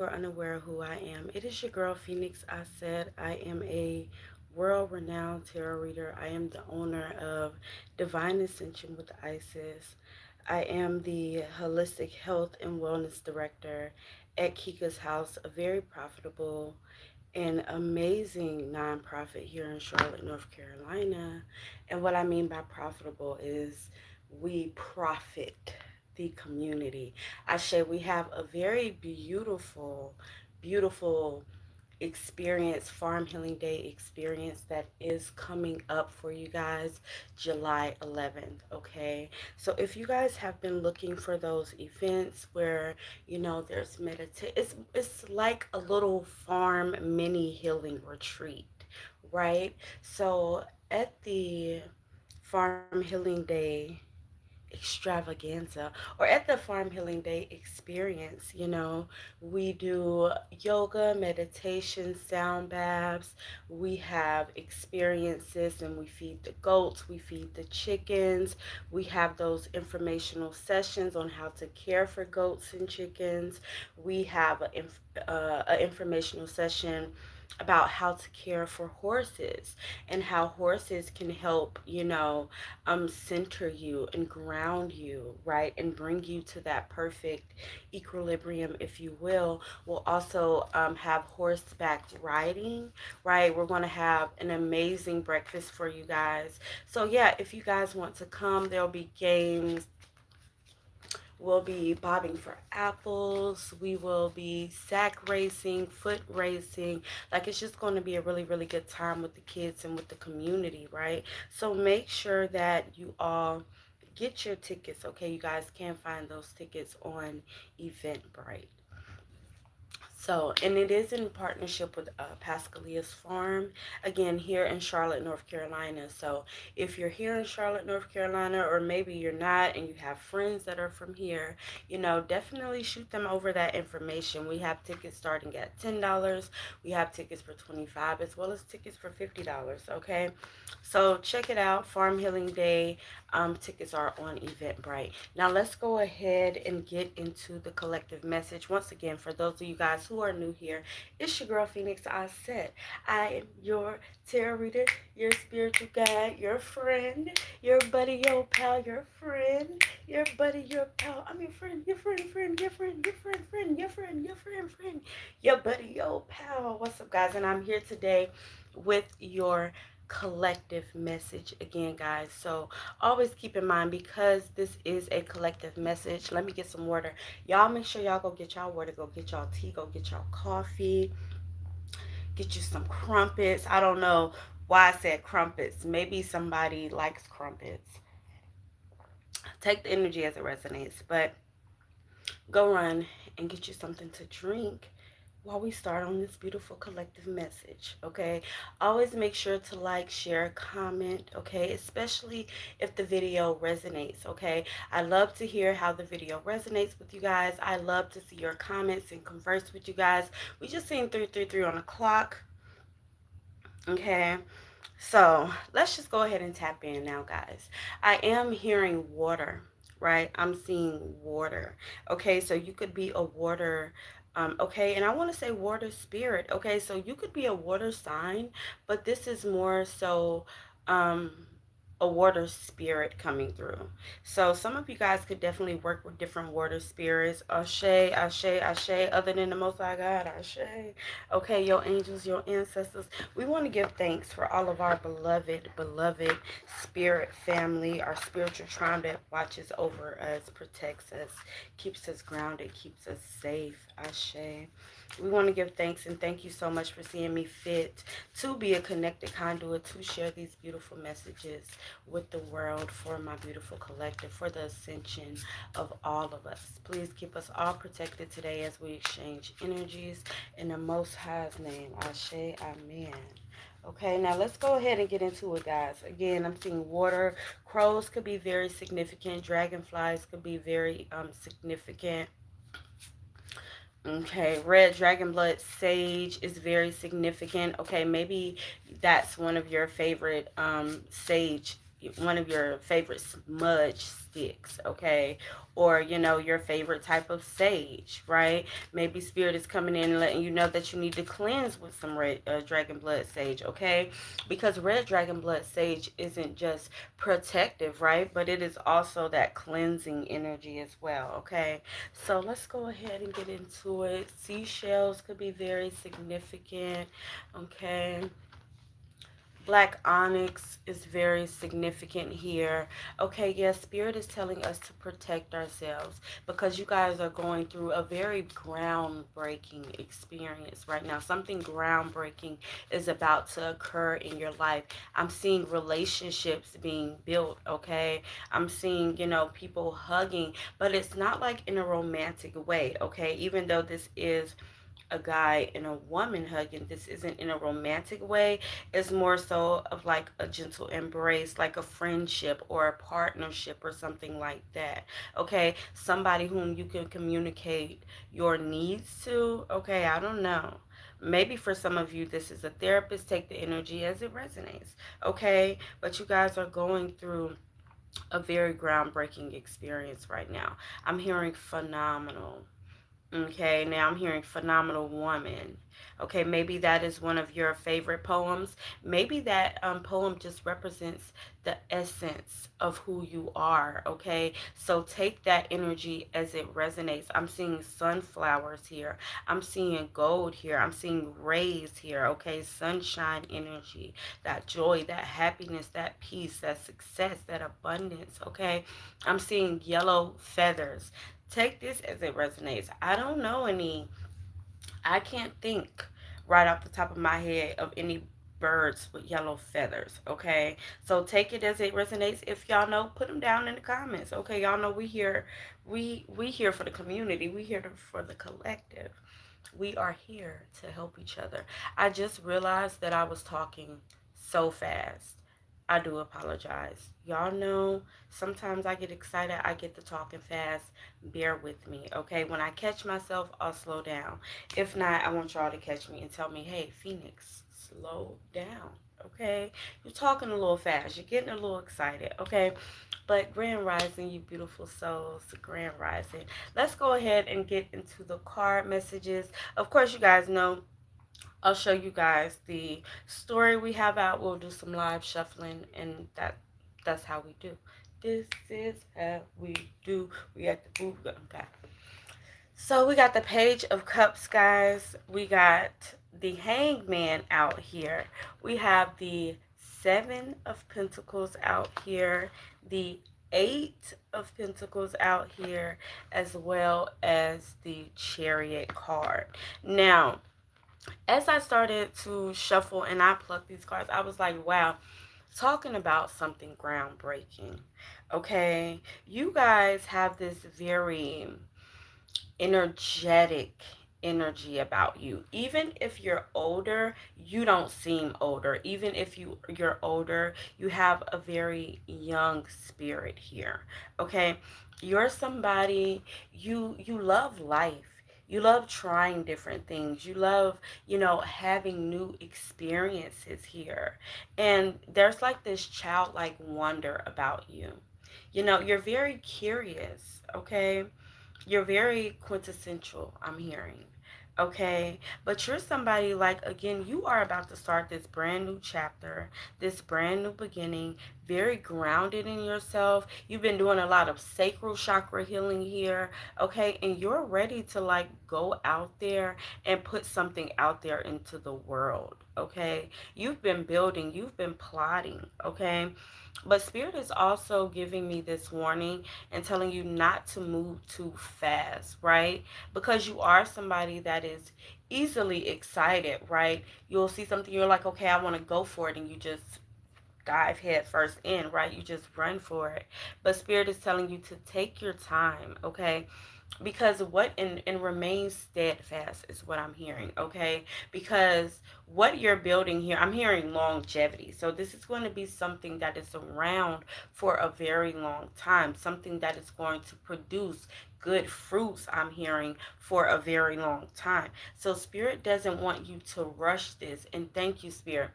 Or unaware of who I am, it is your girl Phoenix. I said I am a world renowned tarot reader. I am the owner of Divine Ascension with Isis. I am the Holistic Health and Wellness Director at Kika's House, a very profitable and amazing nonprofit here in Charlotte, North Carolina. And what I mean by profitable is we profit the community. I say we have a very beautiful, beautiful experience, Farm Healing Day experience that is coming up for you guys July 11th. Okay, so if you guys have been looking for those events where there's meditate, it's like a little farm mini healing retreat, right? So at the Farm Healing Day extravaganza, or at the Farm Healing Day experience, we do yoga, meditation, sound baths. We have experiences and we feed the goats, we feed the chickens. We have those informational sessions on how to care for goats and chickens. We have an informational session about how to care for horses and how horses can help, center you and ground you, right? And bring you to that perfect equilibrium, if you will. We'll also have horseback riding, right? We're going to have an amazing breakfast for you guys. So, yeah, if you guys want to come, there'll be games. We'll be bobbing for apples. We will be sack racing, foot racing. Like, it's just going to be a really, really good time with the kids and with the community, right? So make sure that you all get your tickets, okay? You guys can find those tickets on Eventbrite. So, and it is in partnership with Pascalia's Farm, again, here in Charlotte, North Carolina. So, if you're here in Charlotte, North Carolina, or maybe you're not and you have friends that are from here, definitely shoot them over that information. We have tickets starting at $10. We have tickets for $25 as well as tickets for $50, okay? So, check it out. Farm Healing Day tickets are on Eventbrite. Now, let's go ahead and get into the collective message. Once again, for those of you guys who are new here, it's your girl Phoenix. I said I am your tarot reader, your spiritual guide, your friend, your buddy, your pal, your friend, your buddy, your pal. I'm your friend, your friend, friend, your friend, your friend, friend, your friend, your friend, friend, your buddy, your pal. What's up, guys? And I'm here today with your collective message again, guys. So always keep in mind, because this is a collective message. Let me get some water. Y'all make sure y'all go get y'all water, go get y'all tea, go get y'all coffee, get you some crumpets. I don't know why I said crumpets. Maybe somebody likes crumpets. Take the energy as it resonates, but go run and get you something to drink while we start on this beautiful collective message, okay? Always make sure to like, share, comment, okay? Especially if the video resonates, okay? I love to hear how the video resonates with you guys. I love to see your comments and converse with you guys. We just seen 333 on the clock, okay? So let's just go ahead and tap in now, guys. I am hearing water, right? I'm seeing water. Okay, so you could be a water, okay, and I want to say water spirit. Okay, so you could be a water sign, but this is more so a water spirit coming through. So some of you guys could definitely work with different water spirits. Ashe, Ashe, Ashe, other than the Most High God, Ashe. Okay, your angels, your ancestors. We want to give thanks for all of our beloved, beloved spirit family, our spiritual tribe that watches over us, protects us, keeps us grounded, keeps us safe. Ashe. We want to give thanks and thank you so much for seeing me fit to be a connected conduit to share these beautiful messages with the world, for my beautiful collective, for the ascension of all of us. Please keep us all protected today as we exchange energies in the Most High's name. Ashe, amen. Okay, now let's go ahead and get into it, guys. Again, I'm seeing water. Crows could be very significant. Dragonflies could be very significant. Okay, red dragon blood sage is very significant. Okay, maybe that's one of your favorite sage one of your favorite smudge sticks, okay? Or, your favorite type of sage, right? Maybe spirit is coming in and letting you know that you need to cleanse with some red dragon blood sage, okay? Because red dragon blood sage isn't just protective, right? But it is also that cleansing energy as well, okay? So let's go ahead and get into it. Seashells could be very significant, okay? Black onyx is very significant here. Okay, yes, Spirit is telling us to protect ourselves because you guys are going through a very groundbreaking experience right now. Something groundbreaking is about to occur in your life. I'm seeing relationships being built, okay? I'm seeing, people hugging, but it's not like in a romantic way, okay? Even though this is a guy and a woman hugging, this isn't in a romantic way. It's more so of like a gentle embrace, like a friendship or a partnership or something like that. Okay, somebody whom you can communicate your needs to. Okay, I don't know. Maybe for some of you, this is a therapist. Take the energy as it resonates. Okay, but you guys are going through a very groundbreaking experience right now. I'm hearing phenomenal. Okay, now I'm hearing phenomenal woman. Okay, maybe that is one of your favorite poems. Maybe that poem just represents the essence of who you are. Okay, so take that energy as it resonates. I'm seeing sunflowers here. I'm seeing gold here. I'm seeing rays here. Okay, sunshine energy, that joy, that happiness, that peace, that success, that abundance. Okay, I'm seeing yellow feathers. Take this as it resonates. I can't think right off the top of my head of any birds with yellow feathers, okay? So take it as it resonates. If y'all know, put them down in the comments, okay? Y'all know we here for the community. We here for the collective. We are here to help each other. I just realized that I was talking so fast. I do apologize. Y'all know sometimes I get excited, I get to talking fast. Bear with me, okay? When I catch myself, I'll slow down. If not, I want y'all to catch me and tell me, hey, Phoenix, slow down, okay? You're talking a little fast, you're getting a little excited, okay? But Grand Rising, you beautiful souls, Grand Rising. Let's go ahead and get into the card messages. Of course, you guys know I'll show you guys the story we have out. We'll do some live shuffling, and that's how we do. This is how we do. We at the booth. Okay. So we got the Page of Cups, guys. We got the Hangman out here. We have the Seven of Pentacles out here. The Eight of Pentacles out here, as well as the Chariot card. Now, as I started to shuffle and I plucked these cards, I was like, wow, talking about something groundbreaking. Okay, you guys have this very energetic energy about you. Even if you're older, you don't seem older. Even if you're older, you have a very young spirit here. Okay, you're somebody, you love life. You love trying different things. You love, having new experiences here. And there's like this childlike wonder about you. You're very curious, okay? You're very quintessential, I'm hearing. Okay, but you're somebody like, again, you are about to start this brand new chapter, this brand new beginning, very grounded in yourself. You've been doing a lot of sacral chakra healing here, okay, and you're ready to like go out there and put something out there into the world, okay? You've been building, you've been plotting, okay? But Spirit is also giving me this warning and telling you not to move too fast, right? Because you are somebody that is easily excited, right? You'll see something, you're like, okay, I want to go for it, and you just dive head first in, right? You just run for it. But Spirit is telling you to take your time, okay? Because what and remain steadfast is what I'm hearing, okay? Because what you're building here, I'm hearing longevity. So this is going to be something that is around for a very long time, something that is going to produce good fruits, I'm hearing, for a very long time. So Spirit doesn't want you to rush this. And thank you, Spirit.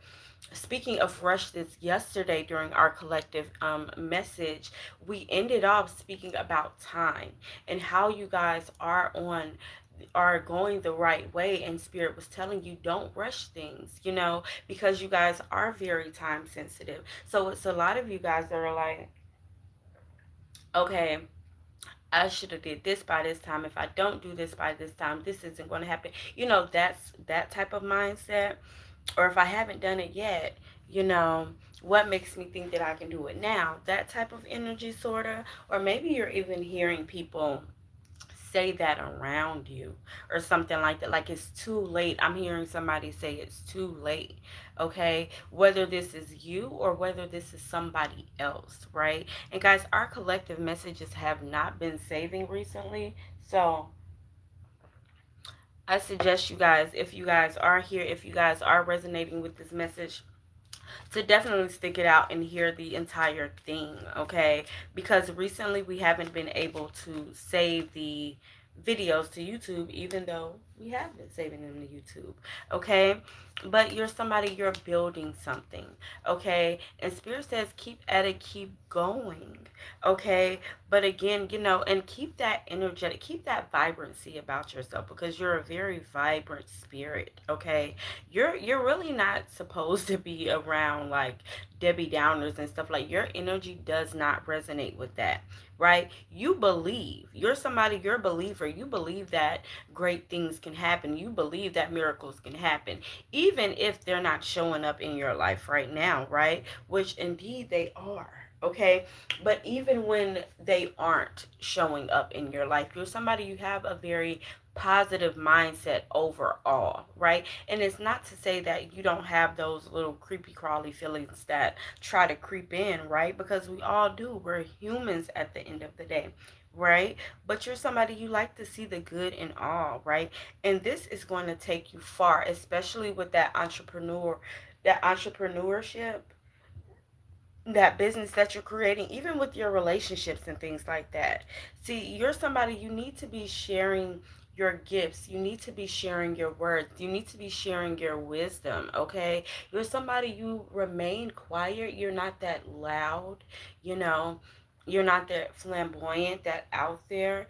Speaking of rush this, yesterday during our collective message, we ended off speaking about time and how you guys are going the right way, and Spirit was telling you don't rush things, because you guys are very time sensitive. So it's a lot of you guys that are like, okay, I should have did this by this time. If I don't do this by this time, this isn't going to happen. That's that type of mindset. Or if I haven't done it yet, you know, what makes me think that I can do it now? That type of energy, sort of. Or maybe you're even hearing people say that around you or something like that, like it's too late. I'm hearing somebody say it's too late. Okay, whether this is you or whether this is somebody else, right? And guys, our collective messages have not been saving recently, so I suggest you guys, if you guys are here, if you guys are resonating with this message, to definitely stick it out and hear the entire thing, okay? Because recently we haven't been able to save the videos to YouTube, even though we have been saving them to YouTube, okay? But you're somebody, you're building something, okay? And Spirit says keep at it, keep going, okay? But again, and keep that energetic, keep that vibrancy about yourself, because you're a very vibrant spirit, okay? You're really not supposed to be around like Debbie Downers and stuff. Like, your energy does not resonate with that, right? You're somebody, you're a believer. You believe that great things can happen. You believe that miracles can happen, even if they're not showing up in your life right now, right? Which indeed they are. Okay, but even when they aren't showing up in your life, you're somebody, you have a very positive mindset overall, right? And it's not to say that you don't have those little creepy crawly feelings that try to creep in, right? Because we all do. We're humans at the end of the day, right? But you're somebody, you like to see the good in all, right? And this is going to take you far, especially with that entrepreneurship, that business that you're creating, even with your relationships and things like that. See, you're somebody, you need to be sharing your gifts. You need to be sharing your words. You need to be sharing your wisdom, okay? You're somebody, you remain quiet. You're not that loud, you know. You're not that flamboyant, that out there,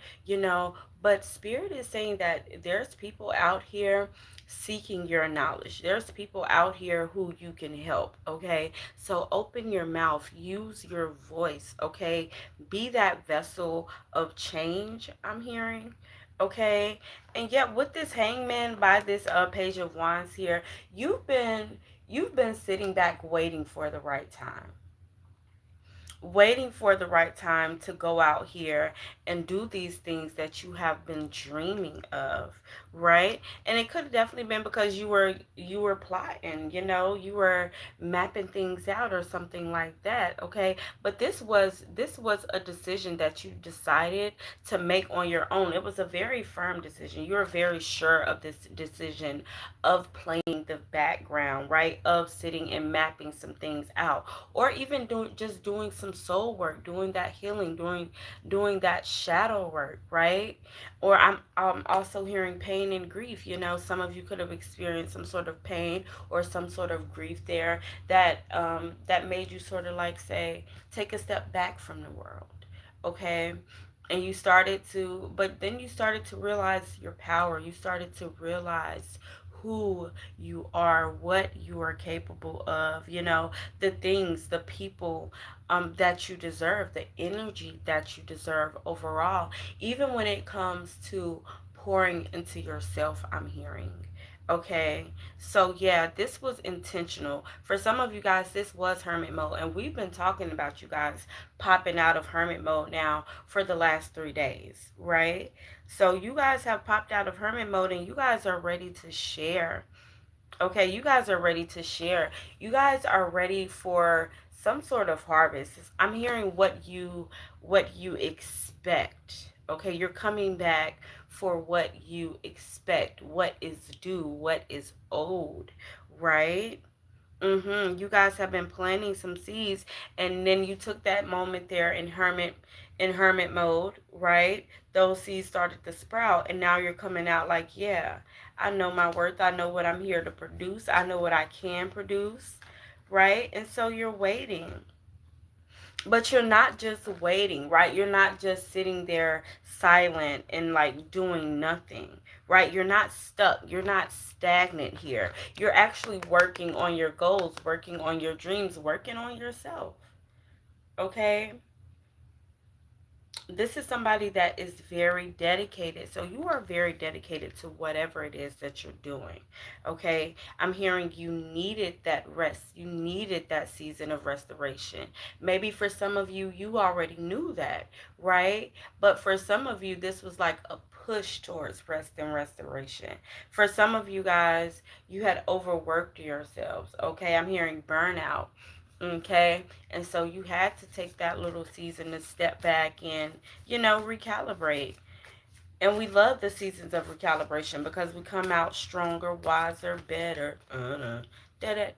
But Spirit is saying that there's people out here seeking your knowledge. There's people out here who you can help, okay? So open your mouth, use your voice, okay? Be that vessel of change, I'm hearing, okay? And yet with this hangman by this page of wands here, you've been sitting back waiting for the right time, to go out here and do these things that you have been dreaming of, right? And it could have definitely been because you were plotting, you were mapping things out or something like that, okay? But this was a decision that you decided to make on your own. It was a very firm decision. You were very sure of this decision, of playing the background, right? Of sitting and mapping some things out, or even just doing some soul work, doing that healing, doing that shadow work, right? Or I'm also hearing pain and grief. Some of you could have experienced some sort of pain or some sort of grief there that made you sort of like say take a step back from the world, okay? And but then you started to realize your power. You started to realize who you are, what you are capable of, the things, the people that you deserve, the energy that you deserve overall, even when it comes to pouring into yourself, I'm hearing. Okay, so yeah, this was intentional. For some of you guys, this was hermit mode, and we've been talking about you guys popping out of hermit mode now for the last 3 days, right? So you guys have popped out of hermit mode and you guys are ready to share. Okay, you guys are ready to share. You guys are ready for some sort of harvest. I'm hearing what you expect. Okay, you're coming back for what you expect, what is due, what is owed, right? You guys have been planting some seeds, and then you took that moment there in hermit, in hermit mode, right? Those seeds started to sprout, and now you're coming out like, yeah, I know my worth. I know what I'm here to produce. I know what I can produce, right? And so you're waiting. But you're not just waiting, right? You're not just sitting there silent and like doing nothing, right? You're not stuck. You're not stagnant here. You're actually working on your goals, working on your dreams, working on yourself, okay? This is somebody that is very dedicated. So you are very dedicated to whatever it is that you're doing. Okay. I'm hearing you needed that rest. You needed that season of restoration. Maybe for some of you, you already knew that, right? But for some of you, this was like a push towards rest and restoration. For some of you guys, you had overworked yourselves. Okay. I'm hearing burnout. Okay. And so you had to take that little season to step back and, recalibrate. And we love the seasons of recalibration because we come out stronger, wiser, better. That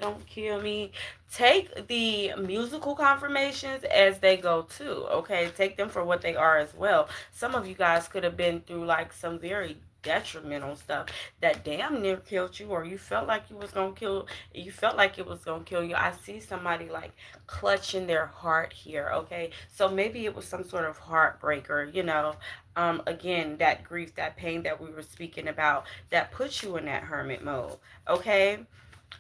don't kill me. Take the musical confirmations as they go too. Okay, take them for what they are as well. Some of you guys could have been through like some very detrimental stuff that damn near killed you, or you felt like you felt like it was gonna kill you. I see somebody like clutching their heart here. Okay, so maybe it was some sort of heartbreaker, again, that grief, that pain that we were speaking about, that puts you in that hermit mode. Okay.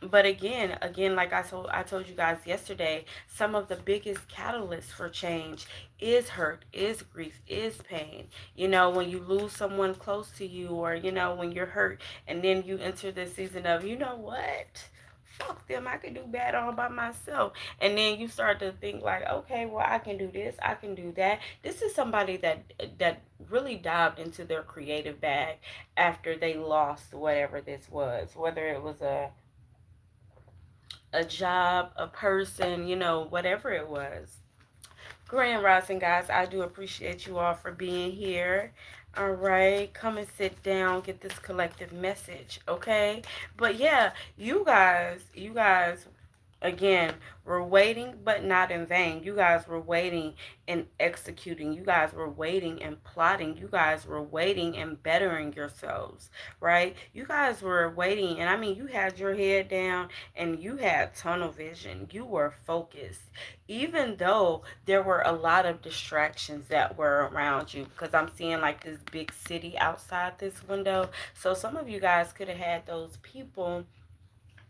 But again, like I told you guys yesterday, some of the biggest catalysts for change is hurt, is grief, is pain. When you lose someone close to you, or when you're hurt, and then you enter this season of, you know what? Fuck them, I can do bad all by myself. And then you start to think like, okay, well, I can do this, I can do that. This is somebody that really dived into their creative bag after they lost whatever this was, whether it was a job, a person, whatever it was. Grand Rising, guys, I do appreciate you all for being here. All right, come and sit down, get this collective message, okay? But yeah, you guys, again, we're waiting, but not in vain. You guys were waiting and executing. You guys were waiting and plotting. You guys were waiting and bettering yourselves, right? You guys were waiting, and I mean, you had your head down and you had tunnel vision. You were focused, even though there were a lot of distractions that were around you. Because I'm seeing like this big city outside this window. So some of you guys could have had those people,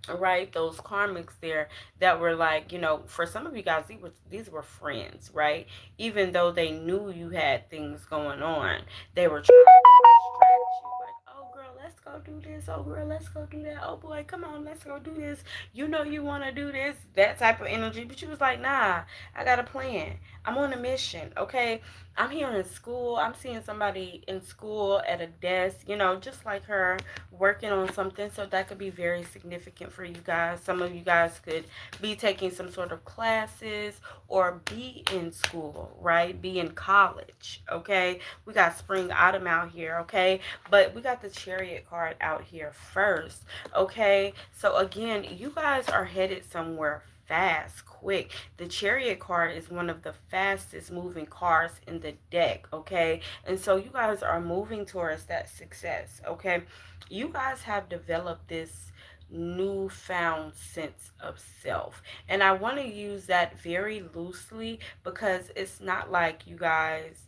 right, those karmics there that were like, for some of you guys, these were friends, right? Even though they knew you had things going on, they were trying to distract you, like, oh girl, let's go do this, oh girl, let's go do that, oh boy, come on, let's go do this, you want to do this, that type of energy. But you was like, nah, I got a plan, I'm on a mission. Okay, I'm here in school, I'm seeing somebody in school at a desk, just like her, working on something. So that could be very significant for you guys. Some of you guys could be taking some sort of classes or be in school, right? Be in college, okay? We got spring autumn out here, okay? But we got the chariot card out here first, okay? So again, you guys are headed somewhere fast, quick. The chariot card is one of the fastest moving cards in the deck, okay? And so you guys are moving towards that success, okay? You guys have developed this newfound sense of self. And I want to use that very loosely because it's not like you guys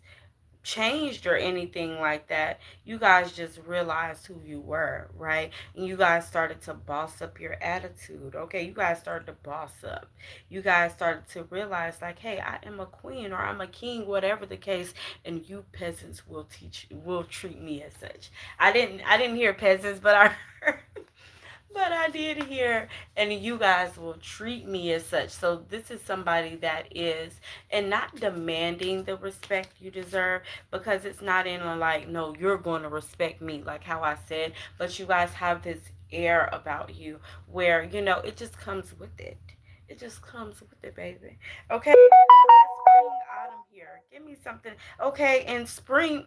changed or anything like that. You guys just realized who you were, right? And you guys started to boss up your attitude. Okay, you guys started to boss up. You guys started to realize like, hey, I am a queen or I'm a king, whatever the case, and you peasants will treat me as such. I didn't hear peasants, but I heard, but I did hear, and you guys will treat me as such. So this is somebody that is, and not demanding the respect you deserve, because it's not in a like, no, you're going to respect me, like how I said, but you guys have this air about you where, it just comes with it. It just comes with it, baby. Okay, spring, autumn here. Give me something. Okay, in spring,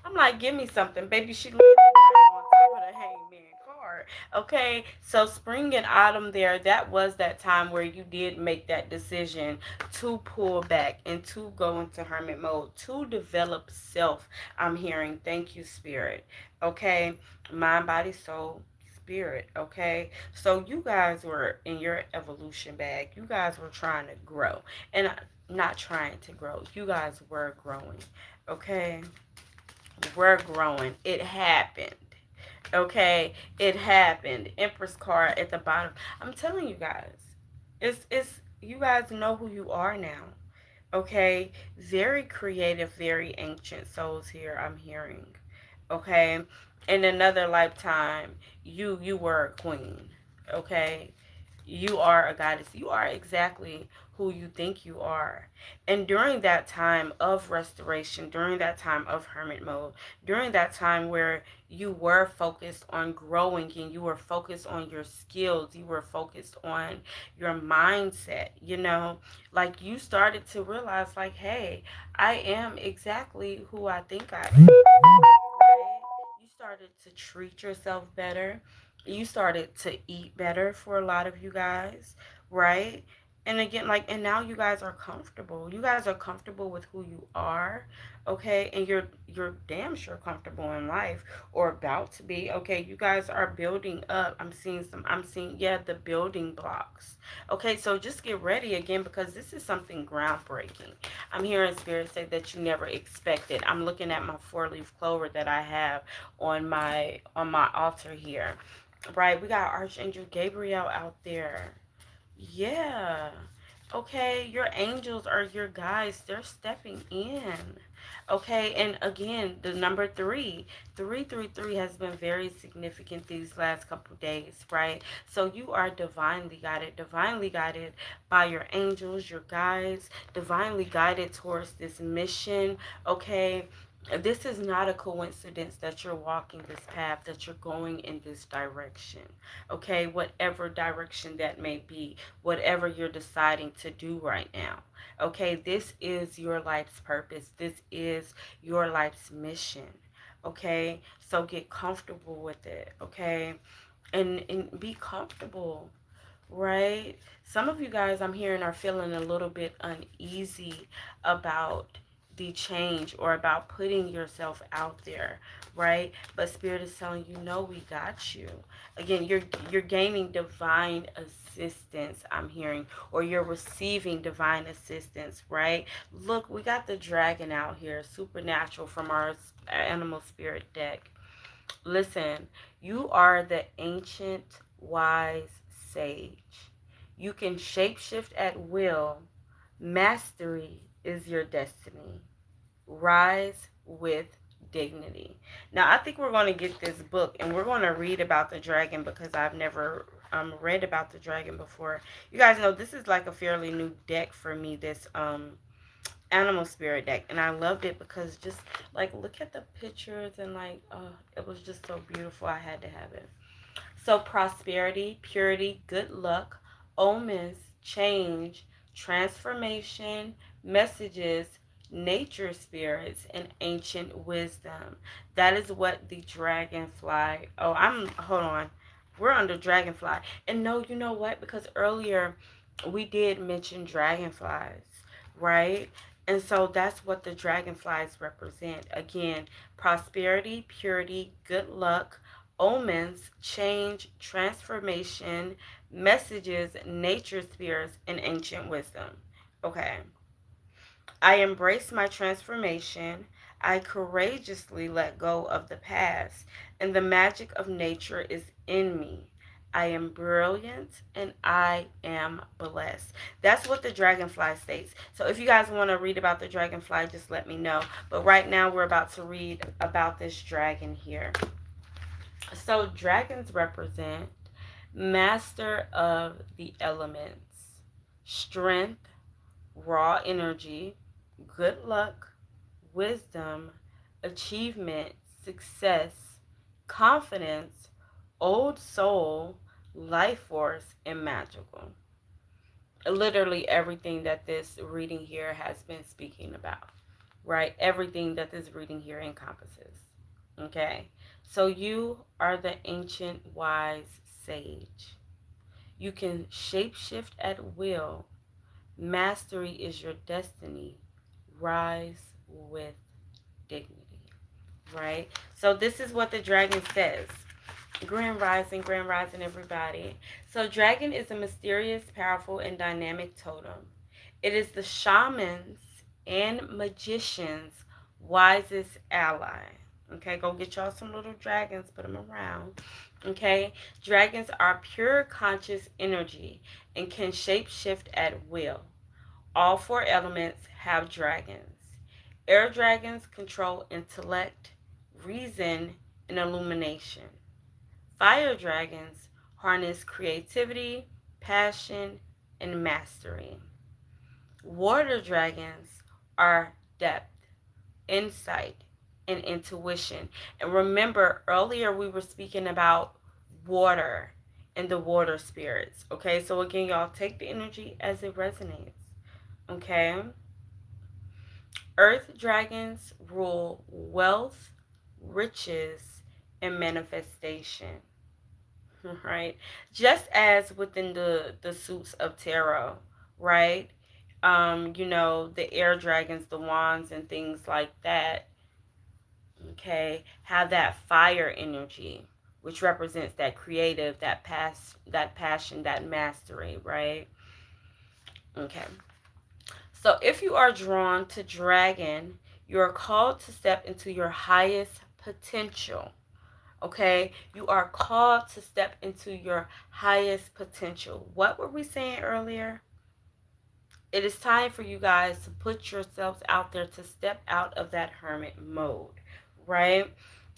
I'm like, give me something, baby. She landed right on top of the hangman card. Okay, so spring and autumn there, that was that time where you did make that decision to pull back and to go into hermit mode, to develop self. I'm hearing, thank you, spirit. Okay, mind, body, soul, spirit. Okay, so you guys were in your evolution bag. You guys were trying to grow, and not trying to grow. You guys were growing. Okay, we're growing. It happened. Okay, it happened. Empress card at the bottom. I'm telling you guys, it's you guys know who you are now. Okay, very creative, very ancient souls here. I'm hearing. Okay, in another lifetime, you were a queen. Okay, you are a goddess. You are exactly who you think you are. And during that time of restoration, during that time of hermit mode, during that time where you were focused on growing and you were focused on your skills, you were focused on your mindset, like you started to realize, like, hey, I am exactly who I think I am. Right? You started to treat yourself better. You started to eat better for a lot of you guys, right? And again, like, and now you guys are comfortable. You guys are comfortable with who you are, okay? And you're damn sure comfortable in life, or about to be, okay? You guys are building up. I'm seeing, yeah, the building blocks. Okay, so just get ready again, because this is something groundbreaking. I'm hearing spirit say that you never expected. I'm looking at my 4-leaf clover that I have on my altar here. Right? We got Archangel Gabriel out there. Yeah. Okay, your angels are your guides. They're stepping in. Okay, and again, the number 333 has been very significant these last couple days, right? So you are divinely guided by your angels, your guides, divinely guided towards this mission. Okay, this is not a coincidence that you're walking this path, that you're going in this direction. Okay, whatever direction that may be, whatever you're deciding to do right now. Okay, this is your life's purpose. This is your life's mission. Okay, so get comfortable with it. Okay, and be comfortable, right? Some of you guys, I'm hearing, are feeling a little bit uneasy about the change, or about putting yourself out there, right? But spirit is telling you, no, we got you. Again, you're gaining divine assistance, I'm hearing, or you're receiving divine assistance, right? Look, we got the dragon out here, supernatural, from our animal spirit deck. Listen, you are the ancient wise sage. You can shapeshift at will. Mastery is your destiny. Rise with dignity. Now, I think we're going to get this book and we're going to read about the dragon, because I've never read about the dragon before. You guys know this is like a fairly new deck for me, this animal spirit deck, and I loved it because, just like, look at the pictures, and like, it was just so beautiful. I had to have it. So prosperity, purity, good luck, omens, change, transformation, messages, nature spirits, and ancient wisdom. That is what the dragonfly. Oh, hold on. We're under dragonfly. And no, you know what? Because earlier we did mention dragonflies, right? And so that's what the dragonflies represent. Again, prosperity, purity, good luck, omens, change, transformation, messages, nature spirits, and ancient wisdom. Okay. I embrace my transformation. I courageously let go of the past, and the magic of nature is in me. I am brilliant and I am blessed. That's what the dragonfly states. So if you guys want to read about the dragonfly, just let me know. But right now we're about to read about this dragon here. So dragons represent master of the elements, strength, raw energy, good luck, wisdom, achievement, success, confidence, old soul, life force, and magical. Literally everything that this reading here has been speaking about, right? Everything that this reading here encompasses. Okay. So you are the ancient wise sage. You can shapeshift at will. Mastery is your destiny. Rise with dignity. Right? So this is what the dragon says. Grand Rising, everybody. So dragon is a mysterious, powerful, and dynamic totem. It is the shaman's and magician's wisest ally. Okay, go get y'all some little dragons, put them around. Okay, dragons are pure conscious energy and can shapeshift at will. All four elements have dragons. Air dragons control intellect, reason, and illumination. Fire dragons harness creativity, passion, and mastery. Water dragons are depth, insight, and intuition. And remember, earlier we were speaking about water and the water spirits. Okay, so again, y'all take the energy as it resonates. Okay, earth dragons rule wealth, riches, and manifestation. Right, just as within the suits of tarot, right? The air dragons, the wands, and things like that, okay, have that fire energy, which represents that creative, that passion, that mastery, right? Okay, so if you are drawn to dragon, you are called to step into your highest potential. Okay, you are called to step into your highest potential. What were we saying earlier? It is time for you guys to put yourselves out there, to step out of that hermit mode, right?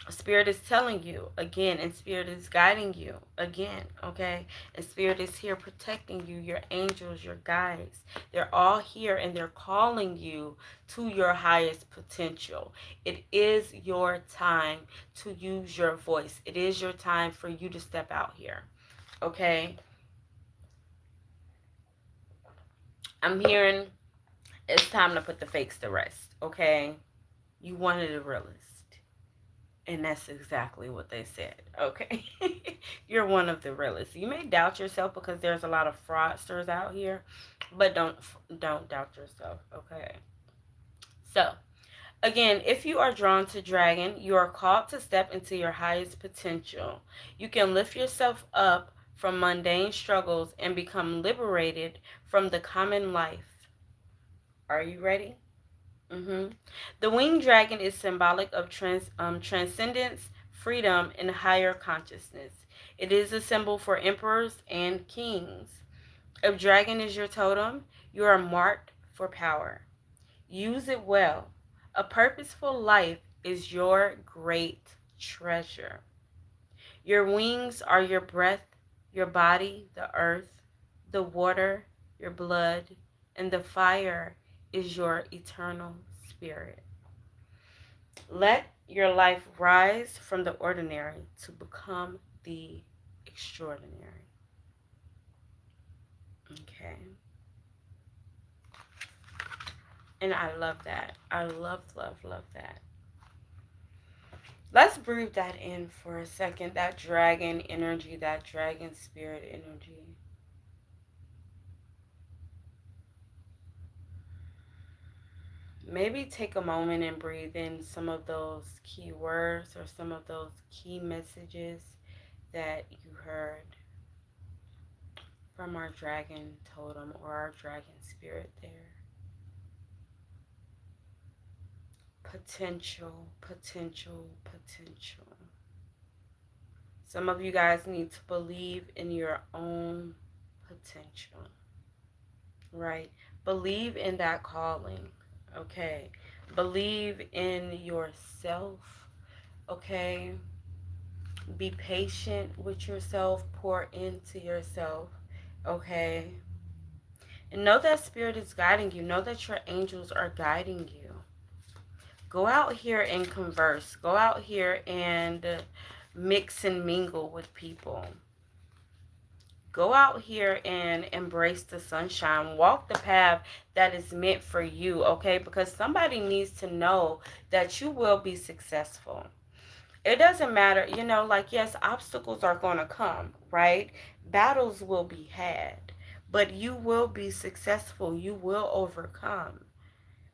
Spirit is telling you again, and Spirit is guiding you again, okay? And Spirit is here protecting you, your angels, your guides. They're all here and they're calling you to your highest potential. It is your time to use your voice. It is your time for you to step out here, okay? I'm hearing it's time to put the fakes to rest, okay? You wanted a realist. And that's exactly what they said. Okay. You're one of the realists. You may doubt yourself because there's a lot of fraudsters out here, but don't doubt yourself, okay? So, again, if you are drawn to dragon, you are called to step into your highest potential. You can lift yourself up from mundane struggles and become liberated from the common life. Are you ready? The winged dragon is symbolic of transcendence, freedom, and higher consciousness. It is a symbol for emperors and kings. If dragon is your totem, you are marked for power. Use it well. A purposeful life is your great treasure. Your wings are your breath, your body, the earth, the water, your blood, and the fire is your eternal spirit. Let your life rise from the ordinary to become the extraordinary. Okay. And I love that. I love, love, love that. Let's breathe that in for a second. That dragon energy, that dragon spirit energy. Maybe take a moment and breathe in some of those key words or some of those key messages that you heard from our dragon totem or our dragon spirit there. Potential, potential, potential. Some of you guys need to believe in your own potential, right? Believe in that calling, okay? Believe in yourself, okay? Be patient with yourself, pour into yourself, okay? And know that Spirit is guiding you. Know that your angels are guiding you. Go out here and converse. Go out here and mix and mingle with people. Go out here and embrace the sunshine. Walk the path that is meant for you, okay? Because somebody needs to know that you will be successful. It doesn't matter, like, yes, obstacles are going to come, right? Battles will be had, but you will be successful. You will overcome,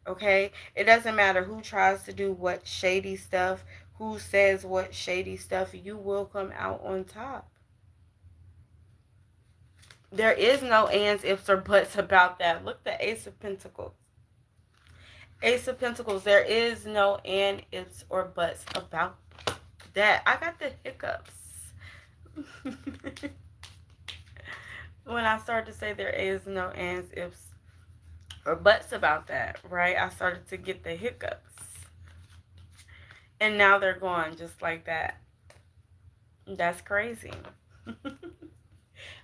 okay? It doesn't matter who tries to do what shady stuff, who says what shady stuff, you will come out on top. There is no ands, ifs, or buts about that. Look, the Ace of Pentacles. Ace of Pentacles, there is no and, ifs, or buts about that. I got the hiccups. When I started to say there is no ands, ifs, or buts about that, right? I started to get the hiccups. And now they're gone just like that. That's crazy.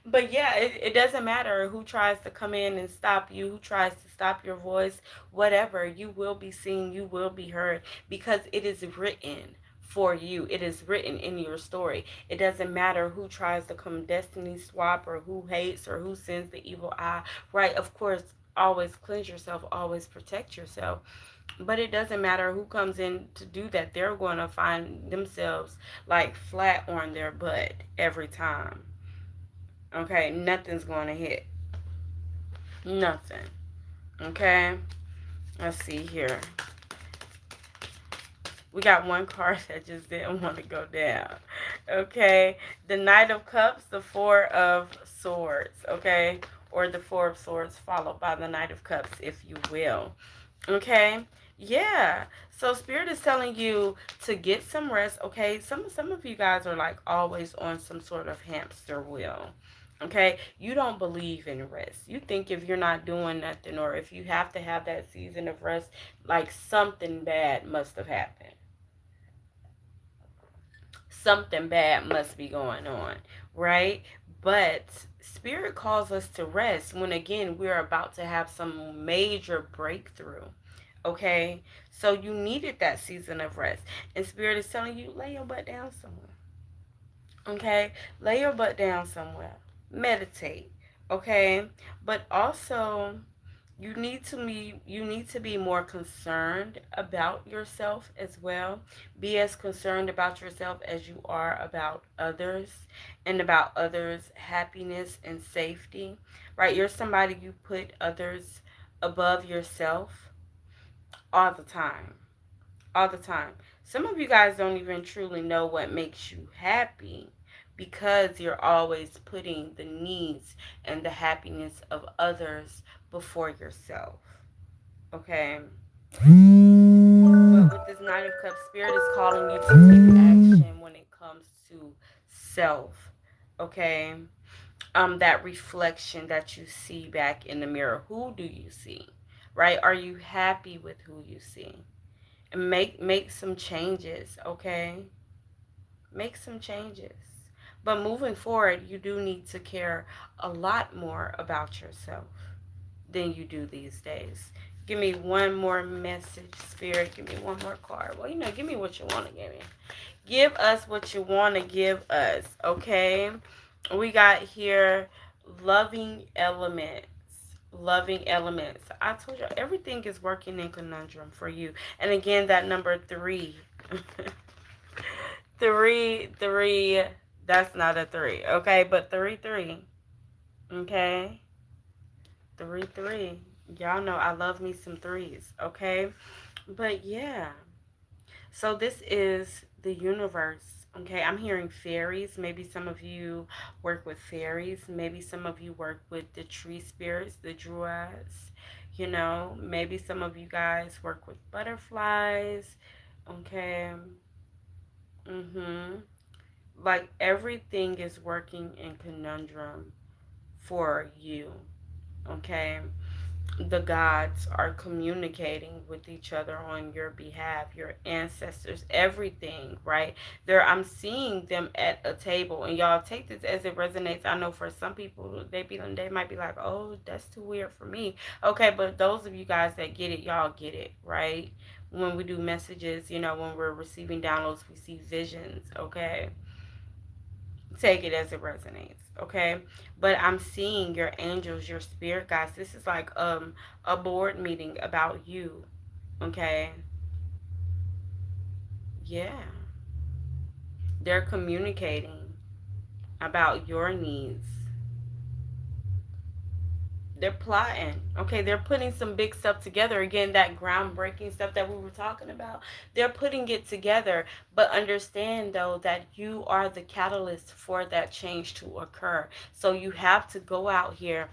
But yeah, it doesn't matter who tries to come in and stop you, who tries to stop your voice, whatever. You will be seen, you will be heard, because it is written for you. It is written in your story. It doesn't matter who tries to come destiny swap, or who hates, or who sends the evil eye, right? Of course, always cleanse yourself, always protect yourself. But it doesn't matter who comes in to do that. They're going to find themselves like flat on their butt every time. Okay, nothing's going to hit. Nothing. Okay, let's see here. We got one card that just didn't want to go down. Okay, the Knight of Cups, the Four of Swords. Okay, or the Four of Swords followed by the Knight of Cups, if you will. Okay, yeah. So Spirit is telling you to get some rest. Okay, some of you guys are like always on some sort of hamster wheel. Okay, you don't believe in rest. You think if you're not doing nothing, or if you have to have that season of rest, like something bad must have happened. Something bad must be going on, right? But Spirit calls us to rest when, again, we're about to have some major breakthrough. Okay, so you needed that season of rest, and Spirit is telling you, lay your butt down somewhere. Okay, lay your butt down somewhere, meditate. Okay, but also you need to be more concerned about yourself as well. Be as concerned about yourself as you are about others, and about others' happiness and safety, right? You're somebody, you put others above yourself all the time. All the time. Some of you guys don't even truly know what makes you happy, because you're always putting the needs and the happiness of others before yourself. Okay? But with this Nine of Cups, Spirit is calling you to take action when it comes to self. Okay? That reflection that you see back in the mirror. Who do you see? Right? Are you happy with who you see? And make some changes, okay? Make some changes. But moving forward, you do need to care a lot more about yourself than you do these days. Give me one more message, Spirit. Give me one more card. Well, give me what you want to give me. Give us what you want to give us, okay? We got here loving elements. Loving elements. I told you everything is working in conundrum for you. And again, that number 3. 3, that's not a 3, okay? But 3, okay? 3. Y'all know I love me some threes, okay? But yeah. So this is the universe, okay? I'm hearing fairies. Maybe some of you work with fairies. Maybe some of you work with the tree spirits, the druids. Maybe some of you guys work with butterflies, okay? Like everything is working in conundrum for you, okay? The gods are communicating with each other on your behalf, your ancestors, everything, right? I'm seeing them at a table, and y'all take this as it resonates. I know for some people they might be like, oh, that's too weird for me. Okay, but those of you guys that get it, y'all get it, right? When we do messages, when we're receiving downloads, we see visions, okay? Take it as it resonates, okay? But I'm seeing your angels, your spirit guides. This is like a board meeting about you, okay? Yeah. They're communicating about your needs. They're plotting. Okay, they're putting some big stuff together. Again, that groundbreaking stuff that we were talking about. They're putting it together. But understand though that you are the catalyst for that change to occur. So you have to go out here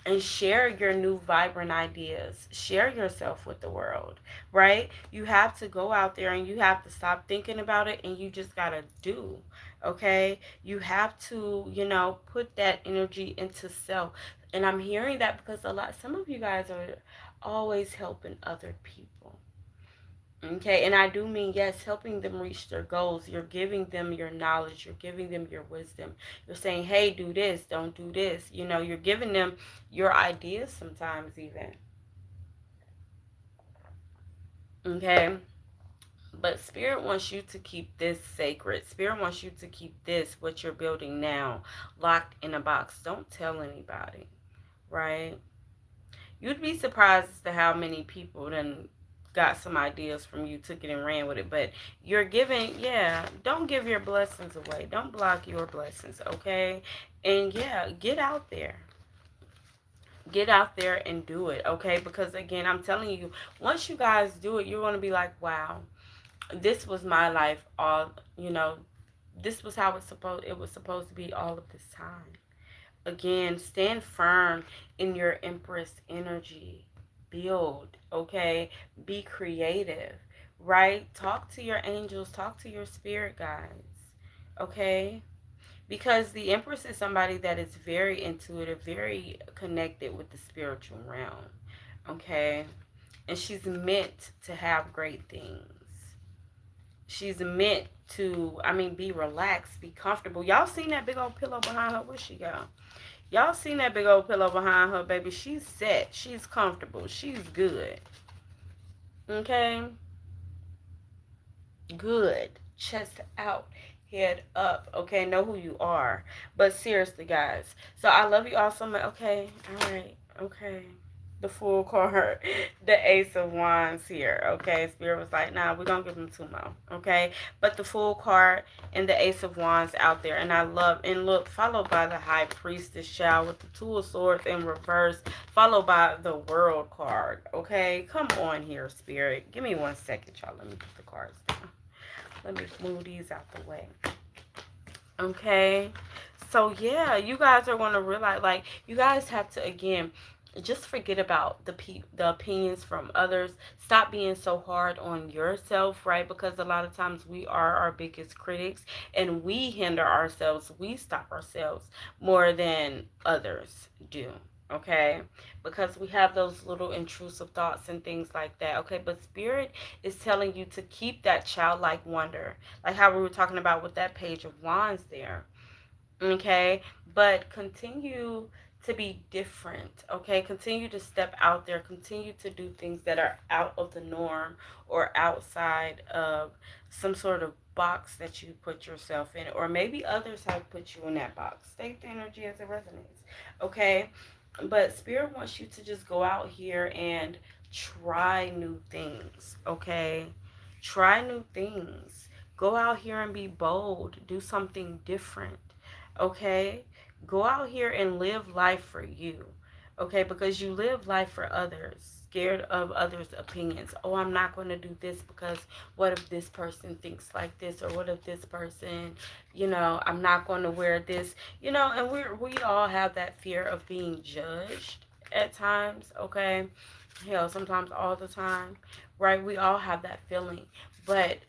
and share your new vibrant ideas. Share yourself with the world, right? You have to go out there and you have to stop thinking about it and you just got to do, okay? You have to, put that energy into self. And I'm hearing that because some of you guys are always helping other people. Okay, and I do mean, yes, helping them reach their goals. You're giving them your knowledge, you're giving them your wisdom. You're saying, hey, do this, don't do this. You're giving them your ideas sometimes, even. Okay, but Spirit wants you to keep this sacred. Spirit wants you to keep this, what you're building now, locked in a box. Don't tell anybody, right? You'd be surprised as to how many people then got some ideas from you, took it and ran with it. But you're giving, yeah, don't give your blessings away. Don't block your blessings, okay? And yeah, get out there. Get out there and do it, okay? Because again, I'm telling you, once you guys do it, you're going to be like, wow, this was my life all, this was how it was supposed to be all of this time. Again, stand firm in your Empress energy. Build, okay? Be creative, right? Talk to your angels, talk to your spirit guides, okay? Because the Empress is somebody that is very intuitive, very connected with the spiritual realm, okay? And she's meant to have great things. She's meant to, be relaxed, be comfortable. Y'all seen that big old pillow behind her? Where she go? Y'all seen that big old pillow behind her, baby? She's set. She's comfortable. She's good. Okay? Good. Chest out. Head up. Okay? Know who you are. But seriously, guys. So I love you all so much. Okay? All right. Okay. The Fool card, the Ace of Wands here, okay? Spirit was like, nah, we're going to give him 2 more, okay? But the Fool card and the Ace of Wands out there. And I love, and look, followed by the High Priestess, child, with the Two of Swords in reverse, followed by the World card, okay? Come on here, Spirit. Give me 1 second, y'all. Let me put the cards down. Let me move these out the way. Okay? So, yeah, you guys are going to realize, like, you guys have to, again, just forget about the opinions from others. Stop being so hard on yourself, right? Because a lot of times we are our biggest critics and we hinder ourselves. We stop ourselves more than others do, okay? Because we have those little intrusive thoughts and things like that, okay? But Spirit is telling you to keep that childlike wonder, like how we were talking about with that Page of Wands there, okay? But continue to be different, okay? Continue to step out there. Continue to do things that are out of the norm or outside of some sort of box that you put yourself in, or maybe others have put you in that box. Take the energy as it resonates, okay? But Spirit wants you to just go out here and try new things, okay? Try new things. Go out here and be bold. Do something different, okay? Go out here and live life for you, okay? Because you live life for others, scared of others' opinions. Oh, I'm not going to do this because what if this person thinks like this, or what if this person, I'm not going to wear this, and we all have that fear of being judged at times, okay? Hell, sometimes all the time, right? We all have that feeling, but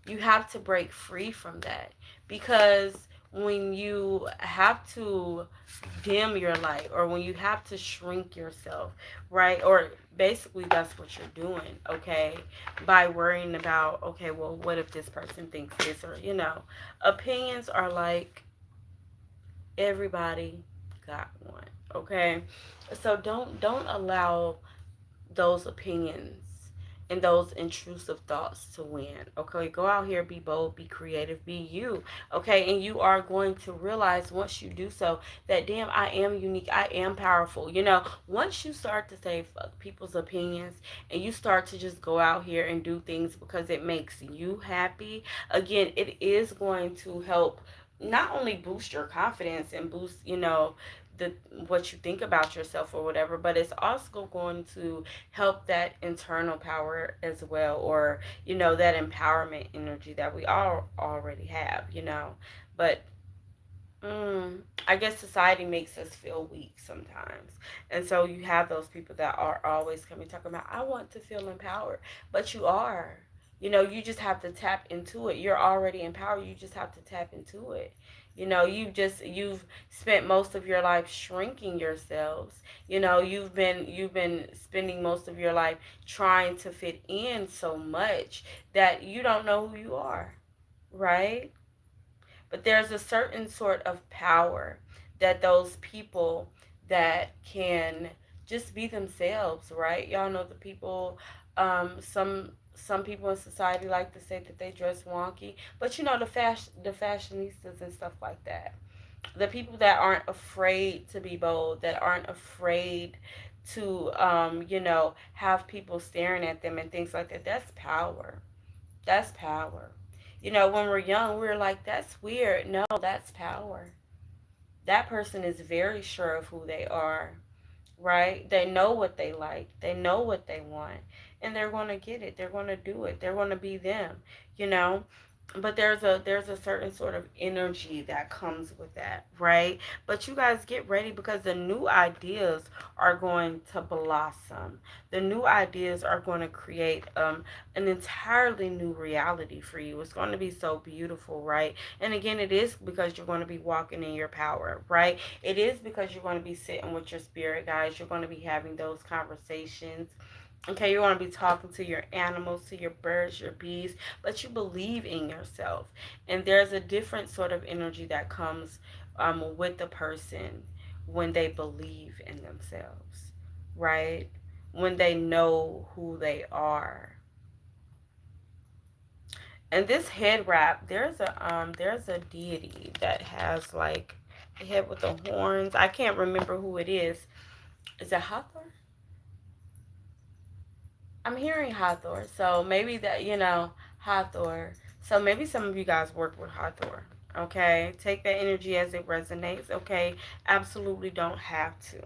you have to break free from that, because when you have to dim your light, or when you have to shrink yourself, right? Or basically that's what you're doing, okay? By worrying about, okay, well, what if this person thinks this, or, opinions are like, everybody got one, okay? So don't allow those opinions and those intrusive thoughts to win. Okay, go out here, be bold, be creative, be you. Okay, and you are going to realize once you do so that damn, I am unique, I am powerful. Once you start to say fuck people's opinions and you start to just go out here and do things because it makes you happy, again, it is going to help not only boost your confidence and boost, the what you think about yourself or whatever, but it's also going to help that internal power as well, or that empowerment energy that we all already have. But I guess society makes us feel weak sometimes. And so you have those people that are always coming talking about, I want to feel empowered. But you are. You just have to tap into it. You're already empowered. You just have to tap into it. You've spent most of your life shrinking yourselves. You've been spending most of your life trying to fit in so much that you don't know who you are, right? But there's a certain sort of power that those people that can just be themselves, right? Y'all know the people, some people in society like to say that they dress wonky, but the fashionistas and stuff like that. The people that aren't afraid to be bold, that aren't afraid to have people staring at them and things like that. That's power. That's power. When we're young, we're like, that's weird. No, that's power. That person is very sure of who they are, right? They know what they like, they know what they want, and they're going to get it. They're going to do it. They're going to be them, you know? But there's a certain sort of energy that comes with that, right? But you guys get ready because the new ideas are going to blossom. The new ideas are going to create an entirely new reality for you. It's going to be so beautiful, right? And again, it is because you're going to be walking in your power, right? It is because you're going to be sitting with your spirit guides. You're going to be having those conversations. Okay, you want to be talking to your animals, to your birds, your bees, but you believe in yourself. And there's a different sort of energy that comes with the person when they believe in themselves, right? When they know who they are. And this head wrap, there's a deity that has like a head with the horns. I can't remember who it is. Is it Hathor? I'm hearing Hathor, so maybe that Hathor. So maybe some of you guys work with Hathor. Okay, take that energy as it resonates. Okay, absolutely don't have to.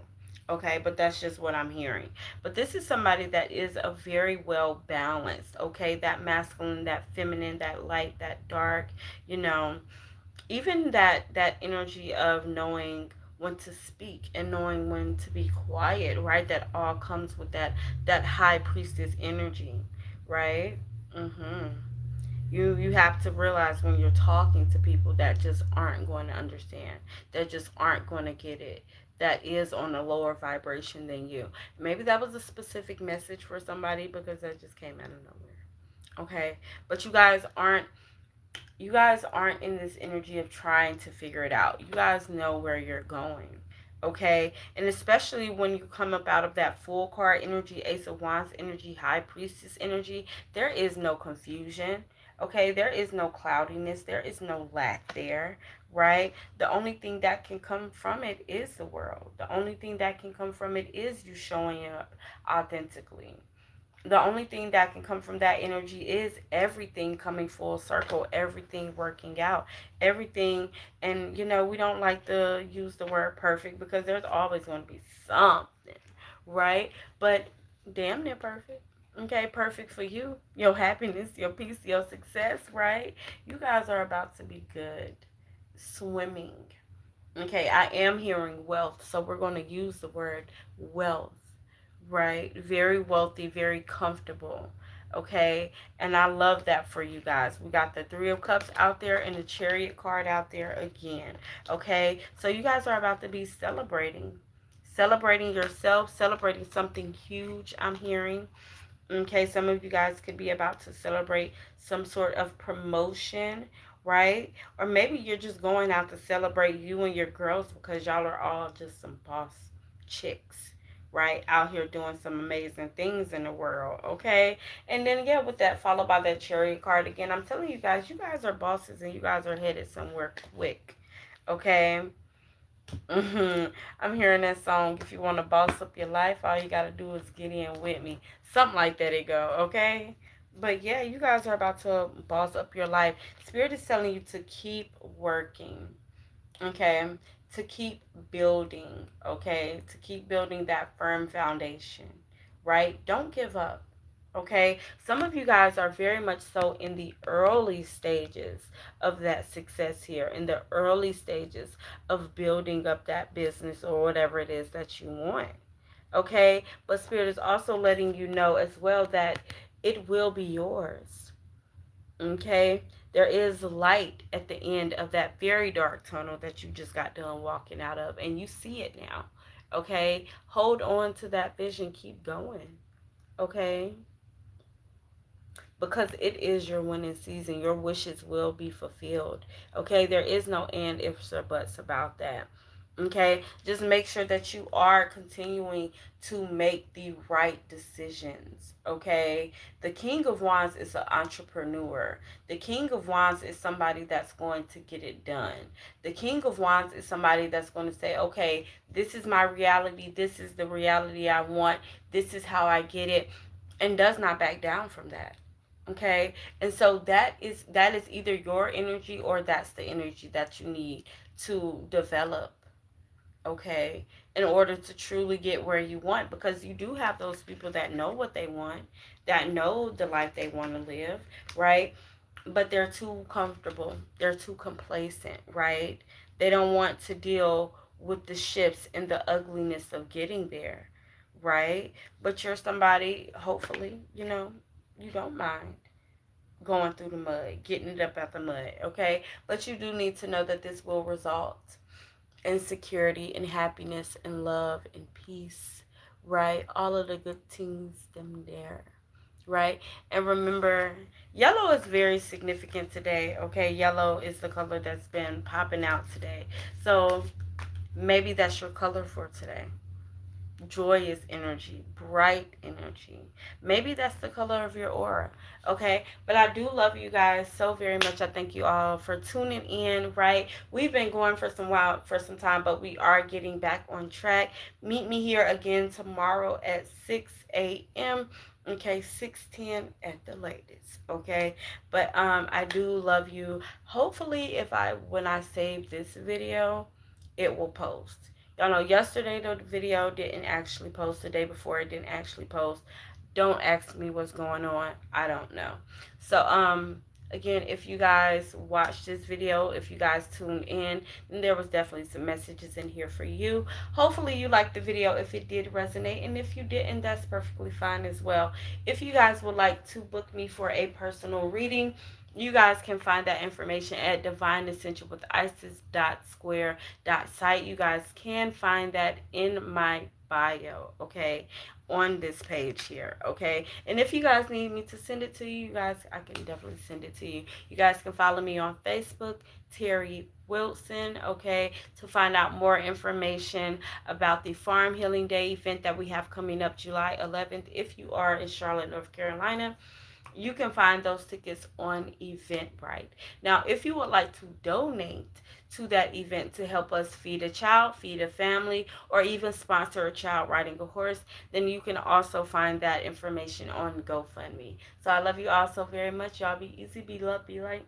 Okay, but that's just what I'm hearing. But this is somebody that is a very well balanced. Okay, that masculine, that feminine, that light, that dark. You know, even that energy of knowing when to speak and knowing when to be quiet, right? That all comes with that high priestess energy, right? Mhm. You have to realize when you're talking to people that just aren't going to understand, that just aren't going to get it, that is on a lower vibration than you. Maybe that was a specific message for somebody because that just came out of nowhere. Okay, but you guys aren't in this energy of trying to figure it out. You guys know where you're going. Okay? And especially when you come up out of that full card energy, Ace of Wands energy, High Priestess energy, there is no confusion. Okay? There is no cloudiness. There is no lack there. Right? The only thing that can come from it is the world. The only thing that can come from it is you showing up authentically. The only thing that can come from that energy is everything coming full circle, everything working out, everything. And we don't like to use the word perfect because there's always going to be something, right? But damn near perfect. Okay, perfect for you, your happiness, your peace, your success, right? You guys are about to be good, swimming. Okay, I am hearing wealth, so we're going to use the word wealth, right? Very wealthy, very comfortable. Okay, and I love that for you guys. We got the Three of Cups out there and the Chariot card out there again. Okay, so you guys are about to be celebrating yourself, celebrating something huge. I'm hearing. Okay, some of you guys could be about to celebrate some sort of promotion, right? Or maybe you're just going out to celebrate you and your girls because y'all are all just some boss chicks, right? Out here doing some amazing things in the world, okay? And then, yeah, with that, followed by that Chariot card again. I'm telling you guys are bosses and you guys are headed somewhere quick, okay? I'm hearing that song. If you want to boss up your life, all you gotta do is get in with me. Something like that, it go, okay? But yeah, you guys are about to boss up your life. Spirit is telling you to keep working, okay? To keep building, okay? To keep building that firm foundation, right? Don't give up. Okay, some of you guys are very much so in the early stages of that success here, in the early stages of building up that business or whatever it is that you want. Okay, but Spirit is also letting you know as well that it will be yours. Okay, there is light at the end of that very dark tunnel that you just got done walking out of, and you see it now. Okay, hold on to that vision, keep going. Okay, because it is your winning season. Your wishes will be fulfilled. Okay, there is no and ifs or buts about that. Okay, just make sure that you are continuing to make the right decisions. Okay, the King of Wands is an entrepreneur. The King of Wands is somebody that's going to get it done. The King of Wands is somebody that's going to say, okay, this is my reality. This is the reality I want. This is how I get it, and does not back down from that. Okay, and so that is either your energy or that's the energy that you need to develop, okay, in order to truly get where you want, because you do have those people that know what they want, that know the life they want to live, right? But they're too comfortable, they're too complacent, right? They don't want to deal with the shifts and the ugliness of getting there, right? But you're somebody, hopefully, you don't mind going through the mud, getting it up out the mud, okay? But you do need to know that this will result in security and happiness and love and peace, right? All of the good things them there, right? And remember, yellow is very significant today, okay? Yellow is the color that's been popping out today. So maybe that's your color for today. Joyous energy, bright energy. Maybe that's the color of your aura, okay? But I do love you guys so very much. I thank you all for tuning in, right? We've been going for some time, but we are getting back on track. Meet me here again tomorrow at 6 a.m. Okay, 6:10 at the latest, okay? But I do love you. Hopefully, when I save this video, it will post. Y'all know yesterday the video didn't actually post. The day before it didn't actually post. Don't ask me what's going on. I don't know. So again, if you guys watched this video, if you guys tuned in, then there was definitely some messages in here for you. Hopefully you liked the video if it did resonate, and if you didn't, that's perfectly fine as well. If you guys would like to book me for a personal reading, you guys can find that information at Divine Essential with Isis.square.site. You guys can find that in my bio, okay, on this page here, okay? And if you guys need me to send it to you, guys, I can definitely send it to you. You guys can follow me on Facebook, Terry Wilson, okay, to find out more information about the Farm Healing Day event that we have coming up July 11th. If you are in Charlotte, North Carolina, you can find those tickets on Eventbrite. Now, if you would like to donate to that event to help us feed a child, feed a family, or even sponsor a child riding a horse, then you can also find that information on GoFundMe. So I love you all so very much. Y'all be easy, be loved, be light.